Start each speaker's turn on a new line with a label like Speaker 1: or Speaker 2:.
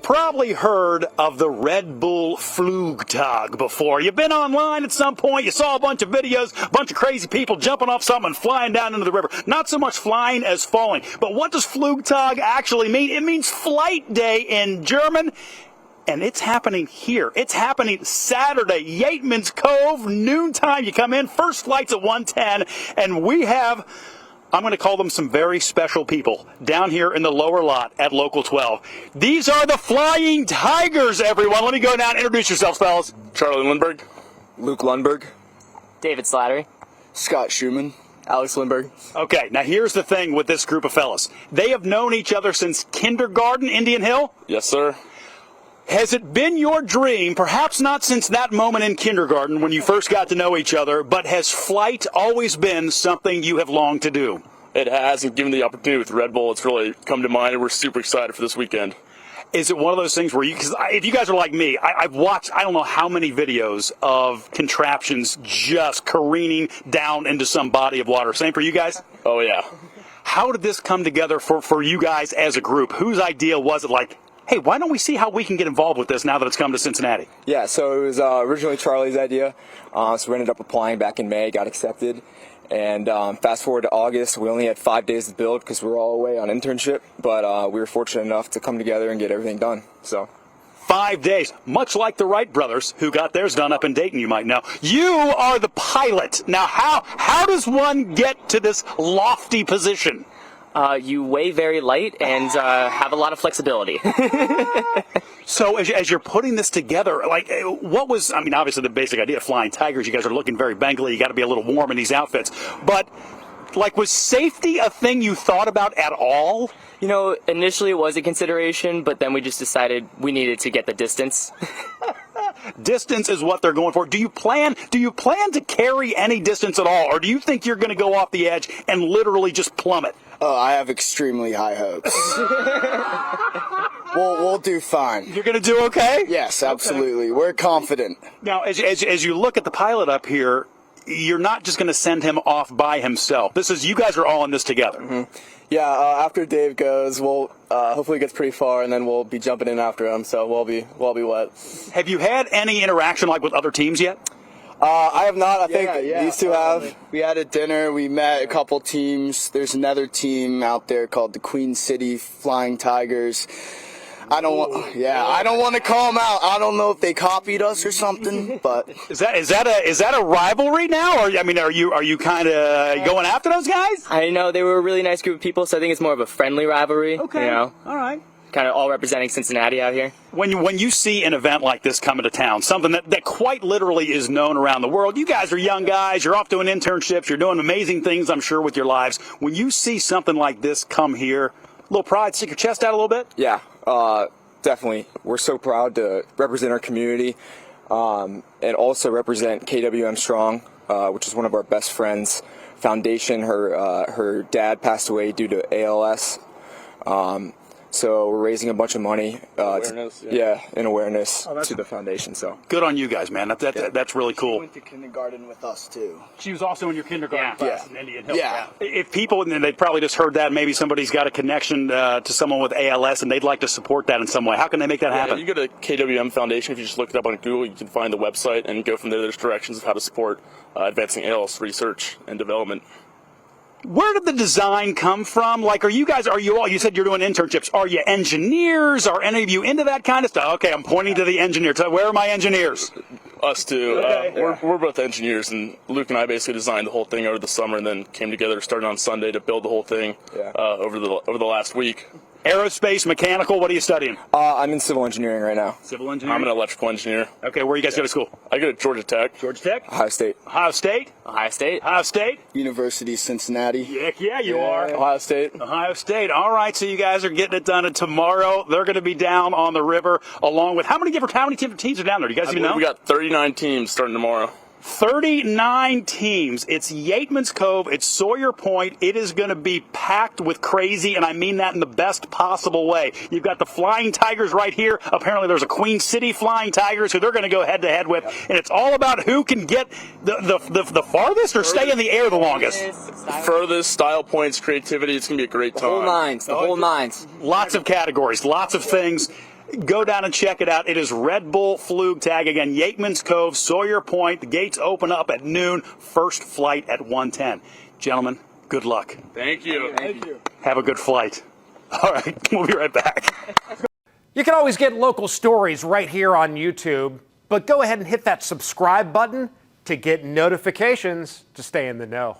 Speaker 1: probably heard of the Red Bull Flugtag before. You've been online at some point, you saw a bunch of videos, a bunch of crazy people jumping off something and flying down into the river. Not so much flying as falling. But what does Flugtag actually mean? It means flight day in German. And it's happening here. It's happening Saturday, Yeatman's Cove, noontime. You come in, first flight's at 1:10, and we have, I'm going to call them some very special people down here in the lower lot at Local 12. These are the Flying Tigers, everyone. Let me go down and introduce yourselves, fellas.
Speaker 2: Charlie Lindbergh.
Speaker 3: Luke Lundberg.
Speaker 4: David Slattery.
Speaker 3: Scott Schumann.
Speaker 4: Alex Lindbergh.
Speaker 1: Okay, now here's the thing with this group of fellas. They have known each other since kindergarten, Indian Hill?
Speaker 2: Yes, sir.
Speaker 1: Has it been your dream, perhaps not since that moment in kindergarten when you first got to know each other, but has flight always been something you have longed to do?
Speaker 2: It has, and given the opportunity with Red Bull, it's really come to mind, and we're super excited for this weekend.
Speaker 1: Is it one of those things where because if you guys are like me, I've watched I don't know how many videos of contraptions just careening down into some body of water. Same for you guys?
Speaker 2: Oh, yeah.
Speaker 1: How did this come together for you guys as a group? Whose idea was it like, hey, why don't we see how we can get involved with this now that it's come to Cincinnati?
Speaker 3: Yeah, so it was originally Charlie's idea. So we ended up applying back in May, got accepted. And fast forward to August, we only had 5 days to build because we were all away on internship. But we were fortunate enough to come together and get everything done. So
Speaker 1: 5 days, much like the Wright brothers, who got theirs done up in Dayton, you might know. You are the pilot. Now, how does one get to this lofty position?
Speaker 4: You weigh very light and have a lot of flexibility.
Speaker 1: So as you're putting this together, like, what was, I mean, obviously the basic idea of Flying Tigers, you guys are looking very bangly, you got to be a little warm in these outfits. But, like, was safety a thing you thought about at all?
Speaker 4: You know, initially it was a consideration, but then we just decided we needed to get the distance.
Speaker 1: Distance is what they're going for. Do you plan to carry any distance at all, or do you think you're going to go off the edge and literally just plummet?
Speaker 5: Oh, I have extremely high hopes. We'll do fine.
Speaker 1: You're going to do okay?
Speaker 5: Yes, absolutely. Okay. We're confident.
Speaker 1: Now, as you look at the pilot up here, you're not just going to send him off by himself. This is, you guys are all in this together.
Speaker 3: Mm-hmm. Yeah, after Dave goes, we'll hopefully gets pretty far, and then we'll be jumping in after him, so we'll be wet.
Speaker 1: Have you had any interaction like with other teams yet?
Speaker 3: I have not. I think these two have.
Speaker 5: We had a dinner. We met a couple teams. There's another team out there called the Queen City Flying Tigers. I don't want to call them out. I don't know if they copied us or something, but
Speaker 1: is that a rivalry now? Or I mean, are you kind of going after those guys?
Speaker 4: I know they were a really nice group of people, so I think it's more of a friendly rivalry.
Speaker 1: Okay.
Speaker 4: You know?
Speaker 1: All right.
Speaker 4: Kind of all representing Cincinnati out here.
Speaker 1: When you see an event like this coming to town, something that quite literally is known around the world, you guys are young guys, you're off doing internships, you're doing amazing things, I'm sure, with your lives. When you see something like this come here, a little pride, stick your chest out a little bit?
Speaker 3: Yeah, definitely. We're so proud to represent our community and also represent KWM Strong, which is one of our best friends' foundation. Her dad passed away due to ALS. So we're raising a bunch of money in awareness to the foundation. So
Speaker 1: good on you guys, man. That's really cool.
Speaker 5: She went to kindergarten with us too.
Speaker 1: She was also in your kindergarten class in Indian Hill.
Speaker 5: Yeah.
Speaker 1: If people, and they've probably just heard that, maybe somebody's got a connection to someone with ALS and they'd like to support that in some way. How can they make that happen?
Speaker 2: You go to KWM Foundation. If you just look it up on Google, you can find the website and go from there. There's directions of how to support advancing ALS research and development.
Speaker 1: Where did the design come from? Like, you said you're doing internships. Are you engineers? Are any of you into that kind of stuff? Okay, I'm pointing to the engineers. Where are my engineers?
Speaker 2: Us too.
Speaker 1: Okay.
Speaker 2: We're both engineers, and Luke and I basically designed the whole thing over the summer and then came together, started on Sunday to build the whole thing over the last week.
Speaker 1: Aerospace, mechanical, what are you studying?
Speaker 3: I'm in civil engineering right now.
Speaker 1: Civil engineering?
Speaker 2: I'm an electrical engineer.
Speaker 1: Okay, where you guys go to school?
Speaker 2: I go to Georgia Tech.
Speaker 1: Georgia Tech?
Speaker 3: Ohio State.
Speaker 1: Ohio State?
Speaker 4: Ohio State.
Speaker 1: Ohio State?
Speaker 5: University of Cincinnati.
Speaker 1: Heck yeah, you are.
Speaker 3: Ohio State.
Speaker 1: Ohio State. All right, so you guys are getting it done, and tomorrow they're going to be down on the river along with how many different teams are down there? Do you guys even know?
Speaker 2: We got 39 teams starting tomorrow.
Speaker 1: 39 teams. It's Yeatman's Cove. It's Sawyer Point. It is going to be packed with crazy, and I mean that in the best possible way. You've got the Flying Tigers right here. Apparently there's a Queen City Flying Tigers who they're going to go head-to-head with, and it's all about who can get the farthest or stay in the air the longest.
Speaker 2: Furthest, style points, creativity. It's going to be a great time.
Speaker 3: The whole nines.
Speaker 1: Lots of categories, lots of things. Go down and check it out. It is Red Bull Flugtag. Again, Yateman's Cove, Sawyer Point. The gates open up at noon. First flight at 1:10. Gentlemen, good luck.
Speaker 2: Thank you.
Speaker 5: Thank you.
Speaker 1: Have a good flight. All right, we'll be right back.
Speaker 6: You can always get local stories right here on YouTube, but go ahead and hit that subscribe button to get notifications to stay in the know.